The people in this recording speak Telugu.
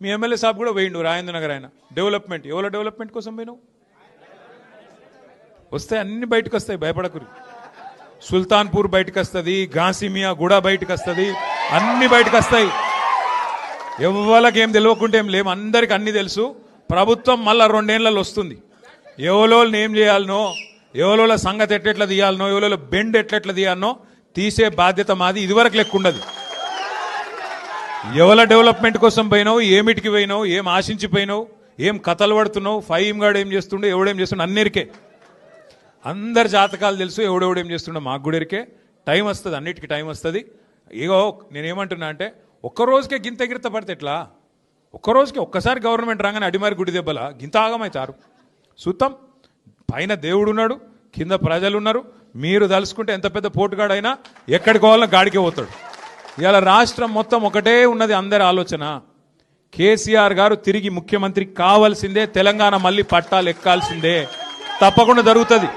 మీ ఎమ్మెల్యే సాబ్ కూడా పోయిండు రాజేంద్ర నగర్ ఆయన డెవలప్మెంట్ ఎవరి డెవలప్మెంట్ కోసం పోయినావు వస్తాయి అన్ని బయటకు వస్తాయి భయపడకురి సుల్తాన్పూర్ బయటకు వస్తుంది గాసిమియా గూడ బయటకు వస్తుంది అన్ని బయటకు వస్తాయి ఎవరికి ఏం తెలియకుంటే ఏం లేవు అందరికి అన్ని తెలుసు ప్రభుత్వం మళ్ళా 2 ఏళ్లలో వస్తుంది ఎవరోళ్ళని ఏం చేయాలనో ఎవరోళ్ళ సంగతి ఎట్లెట్లా తీయాలనో ఎవరోళ్ళ బెండ్ ఎట్లెట్లా తీయాలనో తీసే బాధ్యత మాది ఇదివరకు లెక్క ఉండదు ఎవరి డెవలప్మెంట్ కోసం పోయినావు ఏమిటికి పోయినావు ఏం ఆశించిపోయినావు ఏం కథలు పడుతున్నావు ఫైమ్ గాడు ఏం చేస్తుండే ఎవడేం చేస్తుండే అన్నిరికే అందరి జాతకాలు తెలుసు ఎవడెవడేం చేస్తుండో మాకు కూడా ఎరికే టైం వస్తుంది అన్నిటికీ టైం వస్తుంది ఇగో నేనేమంటున్నా అంటే ఒక్కరోజుకే గింత గిరిత పడితే ఎట్లా ఒక్కరోజుకి ఒక్కసారి గవర్నమెంట్ రాగానే అడిమారి గుడి దెబ్బల గింత ఆగమవుతారు సుత్తం పైన దేవుడు ఉన్నాడు కింద ప్రజలు ఉన్నారు మీరు తలుసుకుంటే ఎంత పెద్ద పోటుగాడైనా ఎక్కడికి పోవాలన్నా గాడికే పోతాడు ఇవాళ రాష్ట్రం మొత్తం ఒకటే ఉన్నది అందరి ఆలోచన కేసీఆర్ గారు తిరిగి ముఖ్యమంత్రి కావాల్సిందే తెలంగాణ మళ్ళీ పట్టాలు ఎక్కాల్సిందే తప్పకుండా జరుగుతుంది